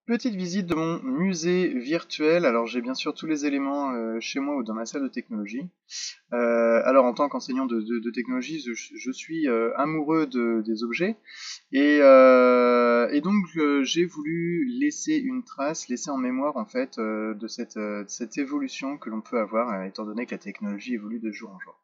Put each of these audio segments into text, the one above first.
Petite visite de mon musée virtuel. Alors j'ai bien sûr tous les éléments chez moi ou dans ma salle de technologie. Alors en tant qu'enseignant de technologie, je suis amoureux des objets et donc j'ai voulu laisser une trace, laisser en mémoire en fait de cette évolution que l'on peut avoir étant donné que la technologie évolue de jour en jour.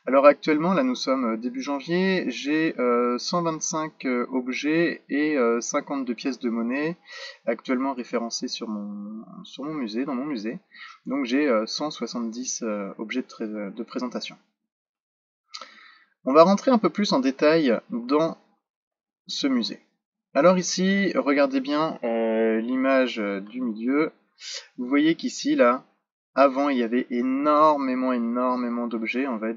Alors actuellement, là nous sommes début janvier, j'ai 125 objets et 52 pièces de monnaie actuellement référencées sur mon musée, dans mon musée. Donc j'ai 170 objets de présentation. On va rentrer un peu plus en détail dans ce musée. Alors ici, regardez bien l'image du milieu. Vous voyez qu'ici, là, avant, il y avait énormément d'objets. On va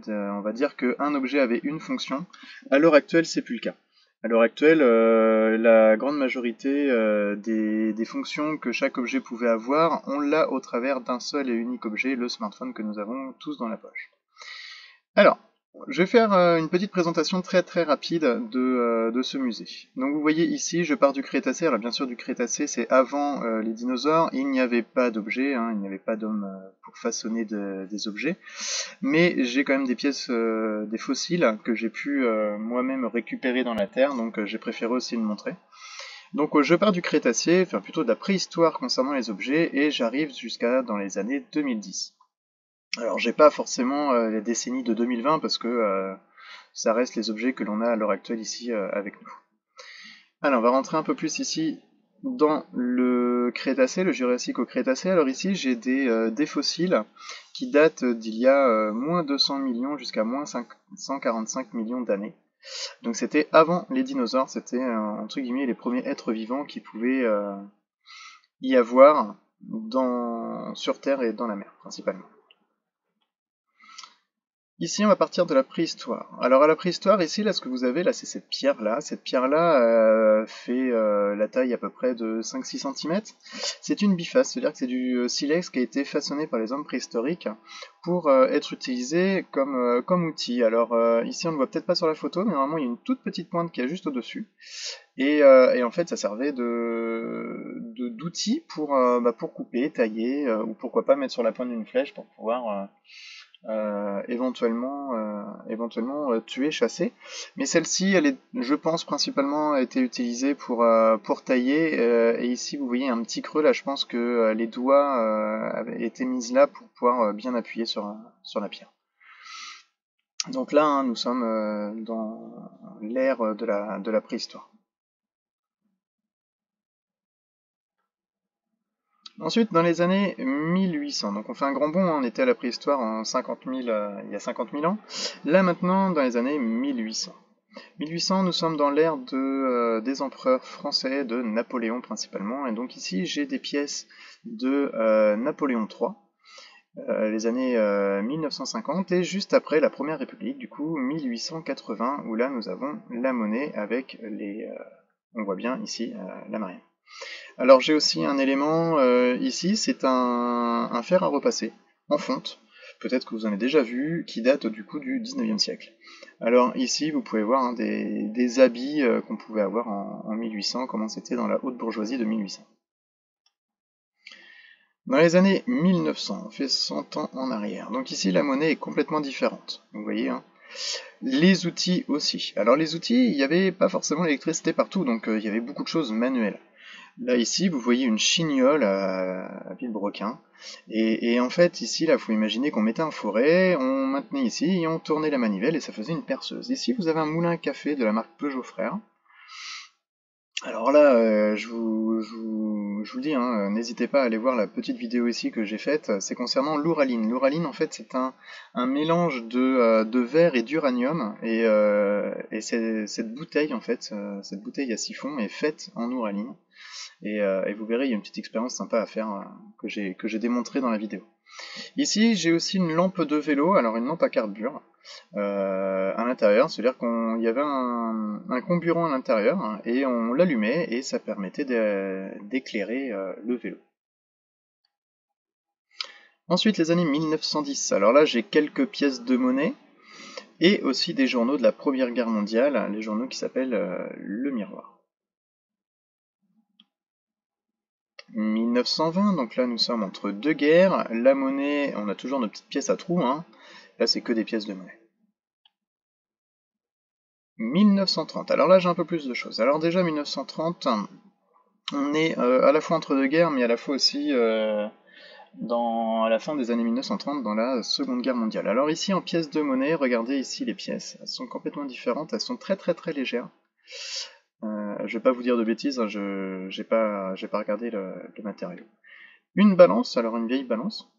dire qu'un objet avait une fonction. À l'heure actuelle, c'est plus le cas. À l'heure actuelle, la grande majorité des fonctions que chaque objet pouvait avoir, on l'a au travers d'un seul et unique objet, le smartphone que nous avons tous dans la poche. Alors, je vais faire une petite présentation très rapide de ce musée. Donc vous voyez ici, je pars du Crétacé. Alors bien sûr, du Crétacé, c'est avant les dinosaures. Il n'y avait pas d'objets, hein, il n'y avait pas d'homme pour façonner des objets. Mais j'ai quand même des pièces, des fossiles que j'ai pu moi-même récupérer dans la terre. Donc j'ai préféré aussi le montrer. Donc je pars du Crétacé, enfin plutôt de la préhistoire concernant les objets, et j'arrive jusqu'à dans les années 2010. Alors j'ai pas forcément les décennies de 2020 parce que ça reste les objets que l'on a à l'heure actuelle ici avec nous. Alors on va rentrer un peu plus ici dans le Crétacé, le Jurassique au Crétacé. Alors ici j'ai des fossiles qui datent d'il y a moins 200 millions jusqu'à moins 545 millions d'années. Donc c'était avant les dinosaures, c'était entre guillemets les premiers êtres vivants qui pouvaient y avoir sur Terre et dans la mer principalement. Ici, on va partir de la préhistoire. Alors à la préhistoire, ici, là, ce que vous avez, là, c'est cette pierre-là. Cette pierre-là fait la taille à peu près de 5-6 cm. C'est une biface, c'est-à-dire que c'est du silex qui a été façonné par les hommes préhistoriques pour être utilisé comme outil. Alors ici, on ne le voit peut-être pas sur la photo, mais normalement, il y a une toute petite pointe qui est juste au-dessus. Et en fait, ça servait d'outil pour couper, tailler, ou pourquoi pas mettre sur la pointe d'une flèche pour pouvoir éventuellement tuer, chasser. Mais celle-ci, elle est, je pense, principalement a été utilisée pour tailler. Et ici, vous voyez un petit creux là. Je pense que les doigts avaient été mis là pour pouvoir bien appuyer sur la pierre. Donc là, hein, nous sommes dans l'ère de la préhistoire. Ensuite, dans les années 1800, donc on fait un grand bond, hein, on était à la préhistoire en 50 000, il y a 50 000 ans. Là maintenant, dans les années 1800. 1800, nous sommes dans l'ère des empereurs français, de Napoléon principalement, et donc ici j'ai des pièces de Napoléon III, les années 1950, et juste après la Première République, du coup 1880, où là nous avons la monnaie avec on voit bien ici la marine. Alors j'ai aussi un élément ici, c'est un fer à repasser en fonte, peut-être que vous en avez déjà vu, qui date du coup du 19e siècle. Alors ici vous pouvez voir hein, des habits qu'on pouvait avoir en 1800, comment c'était dans la haute bourgeoisie de 1800. Dans les années 1900, on fait 100 ans en arrière, donc ici la monnaie est complètement différente, vous voyez hein. Les outils aussi. Alors les outils, il n'y avait pas forcément l'électricité partout, donc il y avait beaucoup de choses manuelles. Là, ici, vous voyez une chignole à Villebrequin. Et en fait, ici, là, il faut imaginer qu'on mettait un fourret, on maintenait ici, et on tournait la manivelle, et ça faisait une perceuse. Ici, vous avez un moulin à café de la marque Peugeot Frères. Alors là, je vous dis, hein, n'hésitez pas à aller voir la petite vidéo ici que j'ai faite. C'est concernant l'ouraline. L'ouraline, en fait, c'est un mélange de verre et d'uranium. Et cette bouteille, en fait, cette bouteille à siphon est faite en ouraline. Et vous verrez, il y a une petite expérience sympa à faire que j'ai démontré dans la vidéo. Ici, j'ai aussi une lampe de vélo, alors une lampe à carbure à l'intérieur, c'est-à-dire qu'il y avait un comburant à l'intérieur hein, et on l'allumait et ça permettait d'éclairer le vélo. Ensuite, les années 1910. Alors là, j'ai quelques pièces de monnaie et aussi des journaux de la Première Guerre mondiale, les journaux qui s'appellent Le Miroir. 1920, donc là nous sommes entre deux guerres. La monnaie, on a toujours nos petites pièces à trous, hein. Là c'est que des pièces de monnaie. 1930, alors là j'ai un peu plus de choses. Alors déjà 1930, on est à la fois entre deux guerres, mais à la fois aussi à la fin des années 1930, dans la Seconde Guerre mondiale. Alors ici en pièces de monnaie, regardez ici les pièces, elles sont complètement différentes, elles sont très très très légères. Je vais pas vous dire de bêtises, hein, j'ai pas regardé le matériau. Une balance, alors une vieille balance,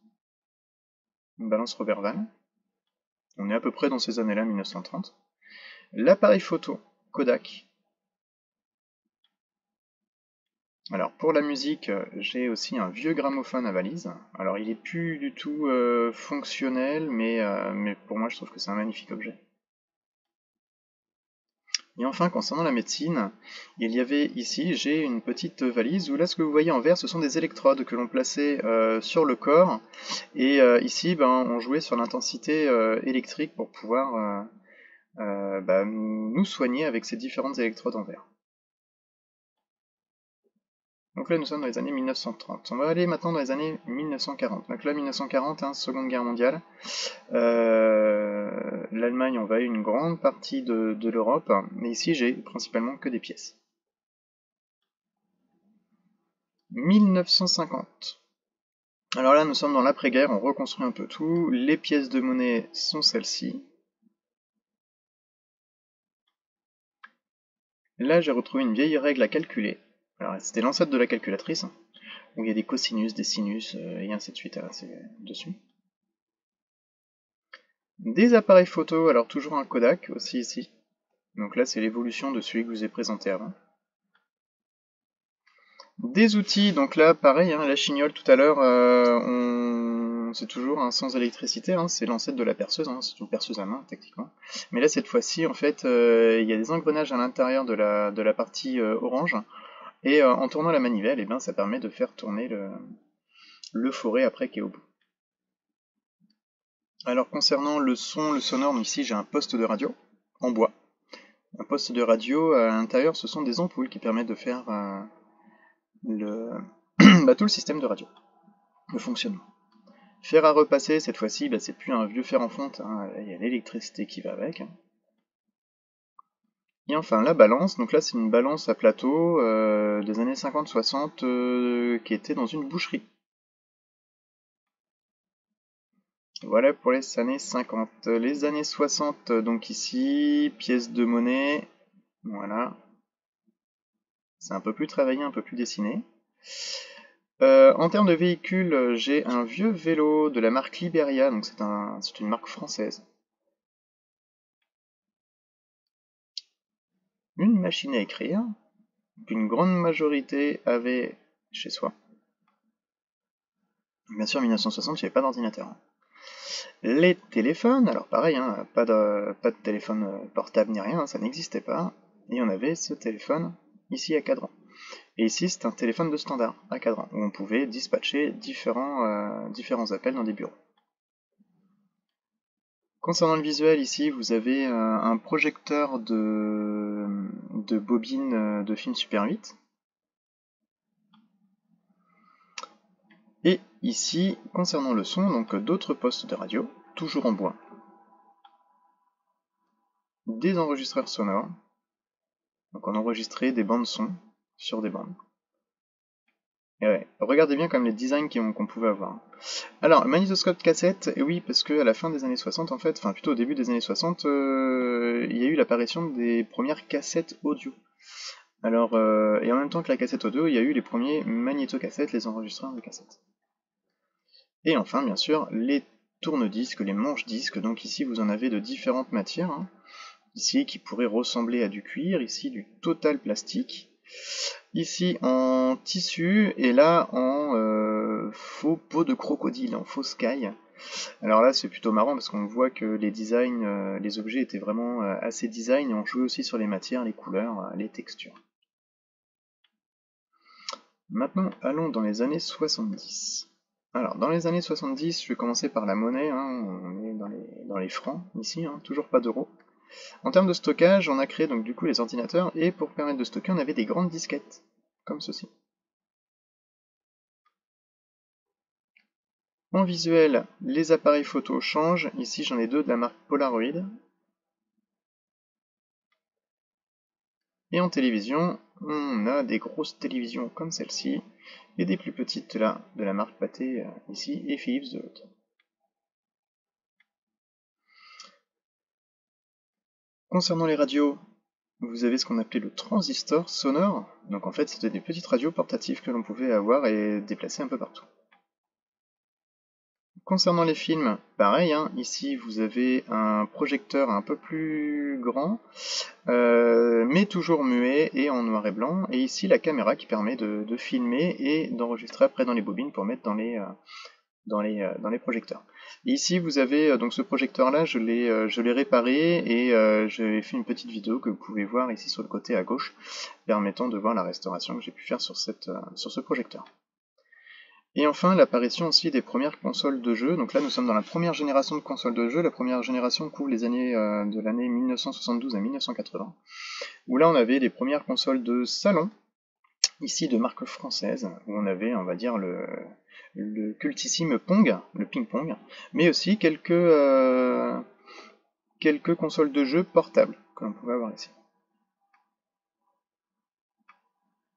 une balance Roberval. On est à peu près dans ces années-là, 1930. L'appareil photo Kodak. Alors pour la musique, j'ai aussi un vieux gramophone à valise. Alors il est plus du tout fonctionnel, mais pour moi je trouve que c'est un magnifique objet. Et enfin, concernant la médecine, il y avait ici, j'ai une petite valise où là ce que vous voyez en vert, ce sont des électrodes que l'on plaçait sur le corps. Et ici, ben, on jouait sur l'intensité électrique pour pouvoir nous soigner avec ces différentes électrodes en verre. Donc là, nous sommes dans les années 1930. On va aller maintenant dans les années 1940. Donc là, 1940, hein, Seconde Guerre mondiale. L'Allemagne envahit une grande partie de l'Europe. Mais ici, j'ai principalement que des pièces. 1950. Alors là, nous sommes dans l'après-guerre, on reconstruit un peu tout. Les pièces de monnaie sont celles-ci. Là, j'ai retrouvé une vieille règle à calculer. Alors, c'était l'ancêtre de la calculatrice, hein, où il y a des cosinus, des sinus, et ainsi de suite dessus. Des appareils photo, alors toujours un Kodak aussi ici. Donc là, c'est l'évolution de celui que je vous ai présenté avant. Des outils, donc là, pareil, hein, la chignole tout à l'heure, c'est toujours sans électricité, hein, c'est l'ancêtre de la perceuse, hein, c'est une perceuse à main, techniquement. Mais là, cette fois-ci, en fait, il y a des engrenages à l'intérieur de la partie orange, et en tournant la manivelle, eh ben, ça permet de faire tourner le forêt après qui est au bout. Alors, concernant le son, le sonore, ici, j'ai un poste de radio en bois. Un poste de radio, à l'intérieur, ce sont des ampoules qui permettent de faire tout le système de radio, le fonctionnement. Fer à repasser, cette fois-ci, c'est plus un vieux fer en fonte, hein, il y a l'électricité qui va avec. Et enfin la balance, donc là c'est une balance à plateau des années 50-60 qui était dans une boucherie. Voilà pour les années 50. Les années 60, donc ici, pièces de monnaie, voilà. C'est un peu plus travaillé, un peu plus dessiné. En termes de véhicules, j'ai un vieux vélo de la marque Liberia, donc c'est une marque française. Une machine à écrire, qu'une grande majorité avait chez soi. Bien sûr, en 1960, il n'y avait pas d'ordinateur, hein. Les téléphones, alors pareil, hein, pas de téléphone portable ni rien, hein, ça n'existait pas. Et on avait ce téléphone ici à cadran. Et ici, c'est un téléphone de standard à cadran, où on pouvait dispatcher différents appels dans des bureaux. Concernant le visuel, ici, vous avez un projecteur de bobines de film Super 8. Et ici, concernant le son, donc d'autres postes de radio, toujours en bois. Des enregistreurs sonores. Donc on enregistrait des bandes son sur des bandes. Et ouais, regardez bien comme les designs qu'on pouvait avoir. Alors, magnétoscope cassette, et oui, parce qu'à la fin des années 60, en fait, enfin plutôt au début des années 60, il y a eu l'apparition des premières cassettes audio. Alors, et en même temps que la cassette audio, il y a eu les premiers magnétocassettes, les enregistreurs de cassettes. Et enfin, bien sûr, les tourne-disques, les manches-disques, donc ici vous en avez de différentes matières, hein. Ici qui pourrait ressembler à du cuir, ici du total plastique, ici en tissu, et là en faux peau de crocodile, en faux sky. Alors là c'est plutôt marrant parce qu'on voit que les designs, les objets étaient vraiment assez design, et on jouait aussi sur les matières, les couleurs, les textures. Maintenant allons dans les années 70. Alors, dans les années 70, je vais commencer par la monnaie, hein, on est dans les francs ici, hein, toujours pas d'euros. En termes de stockage, on a créé donc du coup les ordinateurs, et pour permettre de stocker, on avait des grandes disquettes, comme ceci. En visuel, les appareils photo changent. Ici, j'en ai deux de la marque Polaroid. Et en télévision, on a des grosses télévisions comme celle-ci, et des plus petites là, de la marque Pathé ici, et Philips de l'autre. Concernant les radios, vous avez ce qu'on appelait le transistor sonore. Donc en fait, c'était des petites radios portatives que l'on pouvait avoir et déplacer un peu partout. Concernant les films, pareil, hein, ici vous avez un projecteur un peu plus grand, mais toujours muet et en noir et blanc, et ici la caméra qui permet de filmer et d'enregistrer après dans les bobines pour mettre dans les projecteurs. Et ici vous avez donc ce projecteur là, je l'ai réparé et j'ai fait une petite vidéo que vous pouvez voir ici sur le côté à gauche, permettant de voir la restauration que j'ai pu faire sur ce projecteur. Et enfin, l'apparition aussi des premières consoles de jeux. Donc là, nous sommes dans la première génération de consoles de jeux. La première génération couvre les années de l'année 1972 à 1980, où là, on avait les premières consoles de salon, ici de marque française, où on avait, on va dire, le cultissime Pong, le ping-pong, mais aussi quelques consoles de jeux portables, que l'on pouvait avoir ici.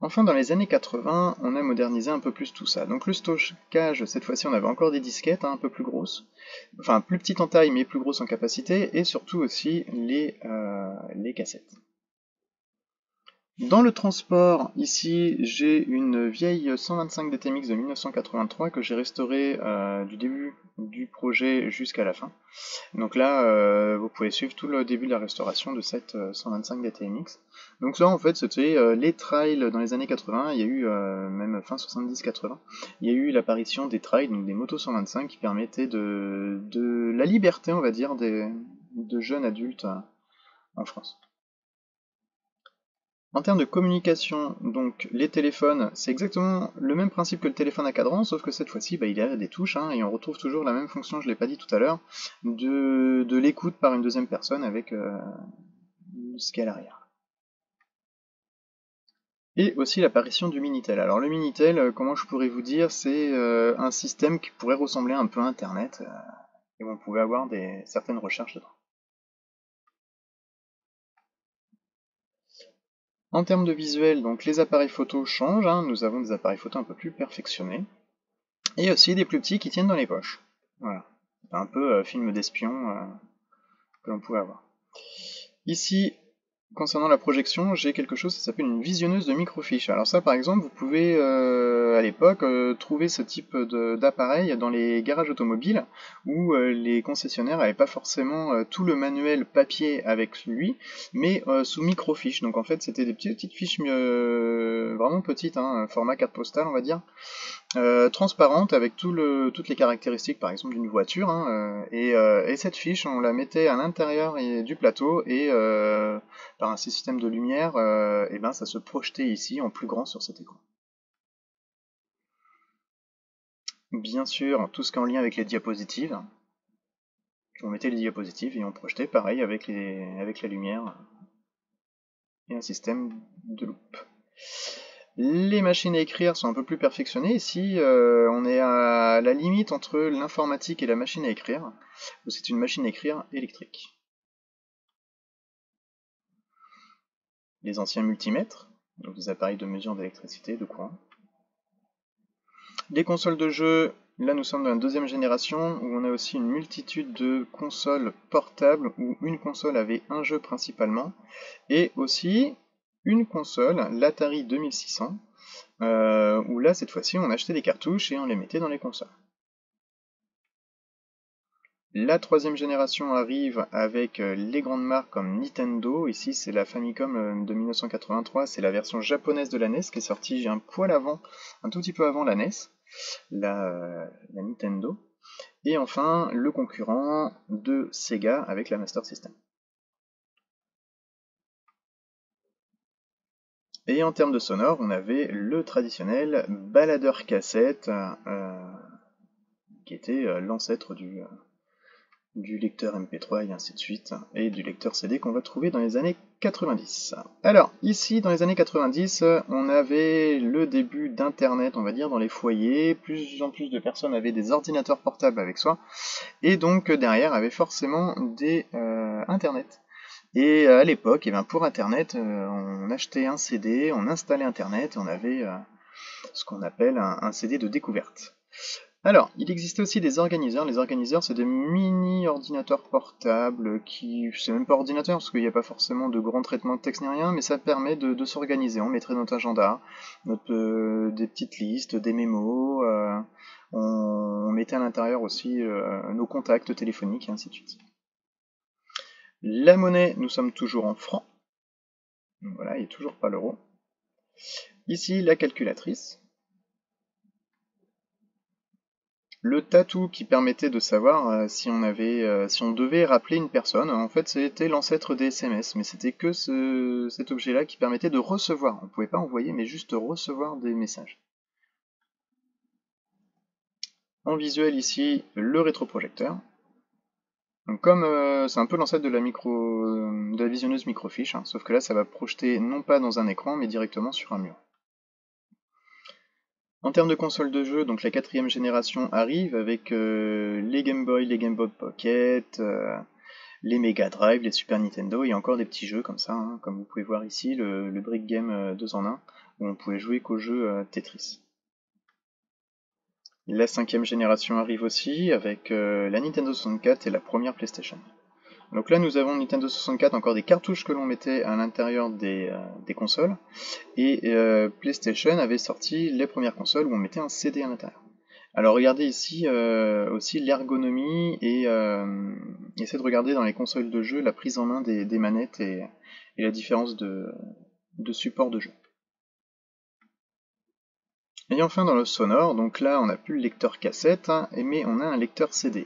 Enfin, dans les années 80, on a modernisé un peu plus tout ça. Donc le stockage, cette fois-ci, on avait encore des disquettes, hein, un peu plus grosses, enfin plus petites en taille mais plus grosses en capacité, et surtout aussi les cassettes. Dans le transport, ici j'ai une vieille 125 DTMX de 1983 que j'ai restaurée du début du projet jusqu'à la fin. Donc là, vous pouvez suivre tout le début de la restauration de cette 125 DTMX. Donc ça, en fait, c'était les trails dans les années 80, il y a eu, même fin 70-80, il y a eu l'apparition des trails, donc des motos 125 qui permettaient de la liberté, on va dire, de jeunes adultes en France. En termes de communication, donc les téléphones, c'est exactement le même principe que le téléphone à cadran, sauf que cette fois-ci, il a des touches, hein, et on retrouve toujours la même fonction, je ne l'ai pas dit tout à l'heure, de l'écoute par une deuxième personne avec ce qu'il y a à l'arrière. Et aussi l'apparition du Minitel. Alors le Minitel, comment je pourrais vous dire, c'est un système qui pourrait ressembler un peu à Internet, et où on pouvait avoir certaines recherches dedans. En termes de visuel, donc les appareils photo changent, hein, nous avons des appareils photo un peu plus perfectionnés. Et aussi des plus petits qui tiennent dans les poches. Voilà. Un peu film d'espion que l'on pouvait avoir. Ici, concernant la projection, j'ai quelque chose qui s'appelle une visionneuse de microfiches. Alors ça, par exemple, vous pouvez, à l'époque, trouver ce type d'appareil dans les garages automobiles où les concessionnaires n'avaient pas forcément tout le manuel papier avec lui, mais sous microfiches. Donc en fait, c'était des petites fiches vraiment petites, hein, format carte postale, on va dire, transparente avec toutes les caractéristiques par exemple d'une voiture, hein, et cette fiche on la mettait à l'intérieur du plateau et par un système de lumière et ben, ça se projetait ici en plus grand sur cet écran. Bien sûr, tout ce qui est en lien avec les diapositives, on mettait les diapositives et on projetait pareil avec la lumière et un système de loupe. Les machines à écrire sont un peu plus perfectionnées. Ici, on est à la limite entre l'informatique et la machine à écrire. C'est une machine à écrire électrique. Les anciens multimètres, donc des appareils de mesure d'électricité, de courant. Les consoles de jeux, là nous sommes dans la deuxième génération, où on a aussi une multitude de consoles portables, où une console avait un jeu principalement, et aussi une console, l'Atari 2600, où là cette fois-ci on achetait des cartouches et on les mettait dans les consoles. La troisième génération arrive avec les grandes marques comme Nintendo. Ici c'est la Famicom de 1983, c'est la version japonaise de la NES qui est sortie un poil avant, un tout petit peu avant la NES, la Nintendo. Et enfin le concurrent de Sega avec la Master System. Et en termes de sonore, on avait le traditionnel baladeur cassette qui était l'ancêtre du lecteur MP3 et ainsi de suite, et du lecteur CD qu'on va trouver dans les années 90. Alors, ici, dans les années 90, on avait le début d'Internet, on va dire, dans les foyers. Plus en plus de personnes avaient des ordinateurs portables avec soi, et donc derrière avaient forcément des Internet. Et à l'époque, pour Internet, on achetait un CD, on installait Internet, on avait ce qu'on appelle un CD de découverte. Alors, il existe aussi des organiseurs. Les organiseurs, c'est des mini-ordinateurs portables qui, c'est même pas ordinateur parce qu'il n'y a pas forcément de grand traitement de texte ni rien, mais ça permet de s'organiser. On mettrait notre agenda, des petites listes, des mémos, on mettait à l'intérieur aussi nos contacts téléphoniques et ainsi de suite. La monnaie, nous sommes toujours en francs. Voilà, il n'y a toujours pas l'euro. Ici, la calculatrice. Le tatou qui permettait de savoir si on devait rappeler une personne. En fait, c'était l'ancêtre des SMS, mais c'était que cet objet-là qui permettait de recevoir. On ne pouvait pas envoyer, mais juste recevoir des messages. En visuel ici, le rétroprojecteur. Donc comme c'est un peu l'ancêtre de la visionneuse microfiche, hein, sauf que là, ça va projeter non pas dans un écran, mais directement sur un mur. En termes de console de jeu, donc la 4ème génération arrive avec les Game Boy, les Game Boy Pocket, les Mega Drive, les Super Nintendo, et encore des petits jeux comme ça, hein, comme vous pouvez voir ici, le Brick Game 2 en 1, où on pouvait jouer qu'au jeu Tetris. La 5ème génération arrive aussi avec la Nintendo 64 et la première PlayStation. Donc là nous avons Nintendo 64, encore des cartouches que l'on mettait à l'intérieur des consoles, et PlayStation avait sorti les premières consoles où on mettait un CD à l'intérieur. Alors regardez ici aussi l'ergonomie et essayez de regarder dans les consoles de jeu la prise en main des manettes et la différence de support de jeu. Et enfin dans le sonore, donc là on n'a plus le lecteur cassette, hein, mais on a un lecteur CD.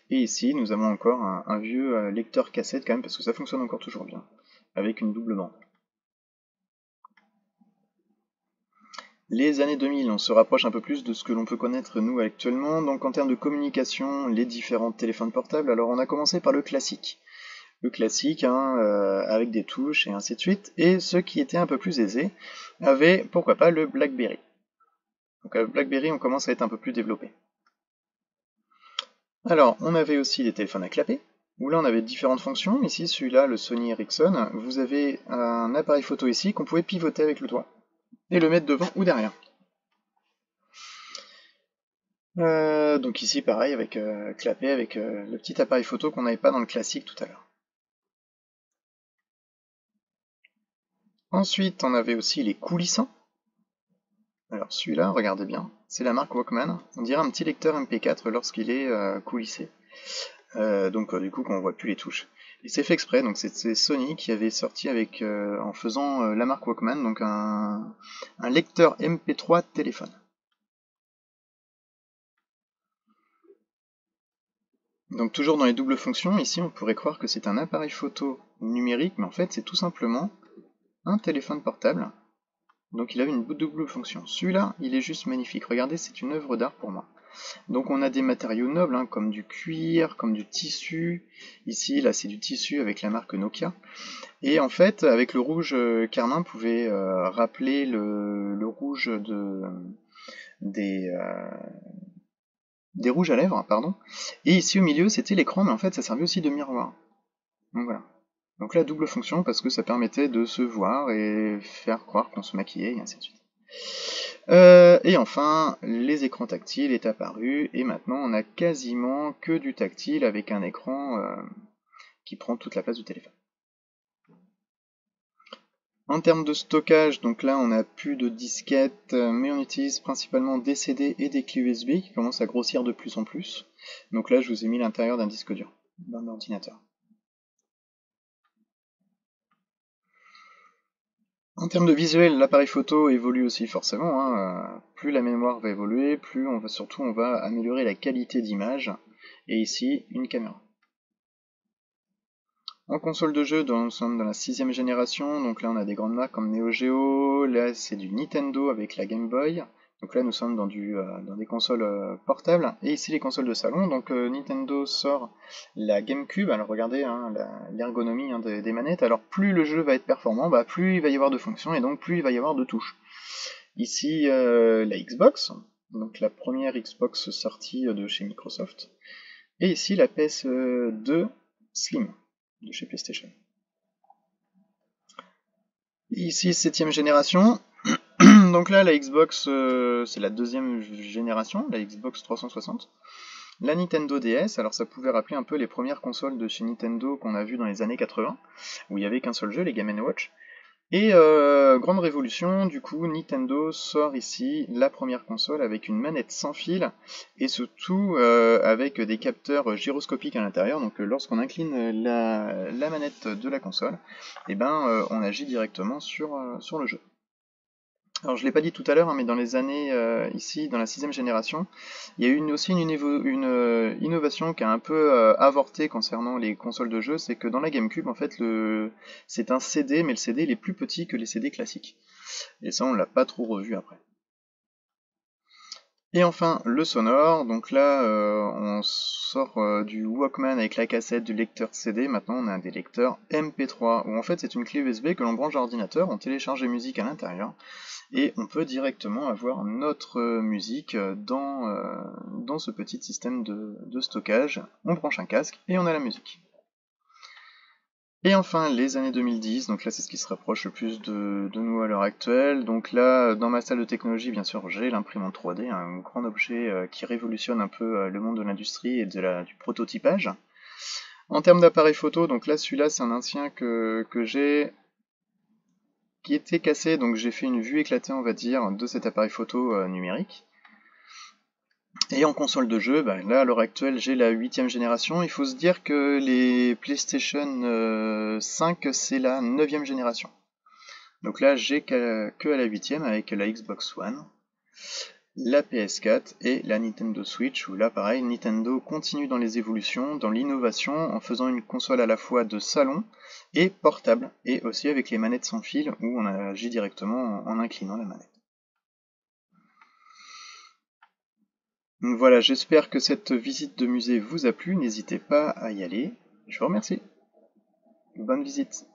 Et ici nous avons encore un vieux lecteur cassette quand même parce que ça fonctionne encore toujours bien, avec une double bande. Les années 2000, on se rapproche un peu plus de ce que l'on peut connaître nous actuellement, donc en termes de communication, les différents téléphones portables. Alors on a commencé par le classique. Le classique, hein, avec des touches et ainsi de suite, et ceux qui étaient un peu plus aisés avaient, pourquoi pas, le BlackBerry. Donc avec BlackBerry, on commence à être un peu plus développé. Alors, on avait aussi des téléphones à clapet, où là on avait différentes fonctions. Ici, celui-là, le Sony Ericsson, vous avez un appareil photo ici qu'on pouvait pivoter avec le doigt, et le mettre devant ou derrière. Donc ici, pareil, avec clapet, avec le petit appareil photo qu'on n'avait pas dans le classique tout à l'heure. Ensuite, on avait aussi les coulissants. Alors celui-là, regardez bien, c'est la marque Walkman. On dirait un petit lecteur MP4 lorsqu'il est coulissé. Donc du coup, quand on voit plus les touches. Et c'est fait exprès, donc c'est Sony qui avait sorti avec, en faisant la marque Walkman, donc un lecteur MP3 de téléphone. Donc toujours dans les doubles fonctions, ici on pourrait croire que c'est un appareil photo numérique, mais en fait c'est tout simplement un téléphone portable. Donc il avait une double fonction. Celui-là, il est juste magnifique. Regardez, c'est une œuvre d'art pour moi. Donc on a des matériaux nobles, hein, comme du cuir, comme du tissu. Ici, là, c'est du tissu avec la marque Nokia. Et en fait, avec le rouge carmin, on pouvait rappeler le rouge des rouges à lèvres, pardon. Et ici au milieu, c'était l'écran, mais en fait, ça servait aussi de miroir. Donc voilà. Donc là, double fonction parce que ça permettait de se voir et faire croire qu'on se maquillait et ainsi de suite. Et enfin, les écrans tactiles est apparu et maintenant on a quasiment que du tactile avec un écran qui prend toute la place du téléphone. En termes de stockage, donc là on n'a plus de disquettes, mais on utilise principalement des CD et des clés USB qui commencent à grossir de plus en plus. Donc là je vous ai mis l'intérieur d'un disque dur, d'un ordinateur. En termes de visuel, l'appareil photo évolue aussi forcément, hein. Plus la mémoire va évoluer, plus on va améliorer la qualité d'image. Et ici, une caméra. En console de jeu, nous sommes dans la 6ème génération, donc là on a des grandes marques comme Neo Geo, là c'est du Nintendo avec la Game Boy, Donc là nous sommes dans des consoles portables, et ici les consoles de salon. Donc Nintendo sort la GameCube. Alors regardez hein, l'ergonomie hein, des manettes. Alors plus le jeu va être performant, bah, plus il va y avoir de fonctions, et donc plus il va y avoir de touches. Ici la Xbox, donc la première Xbox sortie de chez Microsoft. Et ici la PS2 Slim de chez PlayStation. Et ici 7ème génération. Donc là la Xbox c'est la 2ème génération, la Xbox 360. La Nintendo DS, alors ça pouvait rappeler un peu les premières consoles de chez Nintendo qu'on a vues dans les années 80, où il n'y avait qu'un seul jeu, les Game & Watch. Et grande révolution, du coup, Nintendo sort ici la première console avec une manette sans fil, et surtout avec des capteurs gyroscopiques à l'intérieur. Donc lorsqu'on incline la manette de la console, et ben, on agit directement sur le jeu. Alors je l'ai pas dit tout à l'heure, hein, mais dans les années ici, dans la 6ème génération, il y a eu aussi une innovation qui a un peu avorté concernant les consoles de jeu, c'est que dans la GameCube, en fait, c'est un CD, mais le CD il est plus petit que les CD classiques. Et ça, on l'a pas trop revu après. Et enfin, le sonore, donc là, on sort du Walkman avec la cassette, du lecteur CD, maintenant on a des lecteurs MP3, où en fait c'est une clé USB que l'on branche à l'ordinateur, on télécharge les musiques à l'intérieur, et on peut directement avoir notre musique dans ce petit système de stockage. On branche un casque et on a la musique. Et enfin, les années 2010, donc là c'est ce qui se rapproche le plus de nous à l'heure actuelle. Donc là, dans ma salle de technologie, bien sûr, j'ai l'imprimante 3D, un grand objet qui révolutionne un peu le monde de l'industrie et du prototypage. En termes d'appareil photo, donc là celui-là c'est un ancien que j'ai qui était cassé, donc j'ai fait une vue éclatée, on va dire, de cet appareil photo numérique. Et en console de jeu, bah, là à l'heure actuelle j'ai la 8ème génération. Il faut se dire que les PlayStation 5 c'est la 9ème génération. Donc là j'ai que à la 8ème avec la Xbox One, la PS4 et la Nintendo Switch, où là pareil Nintendo continue dans les évolutions, dans l'innovation, en faisant une console à la fois de salon et portable, et aussi avec les manettes sans fil où on agit directement en inclinant la manette. Donc voilà, j'espère que cette visite de musée vous a plu, n'hésitez pas à y aller. Je vous remercie. Bonne visite.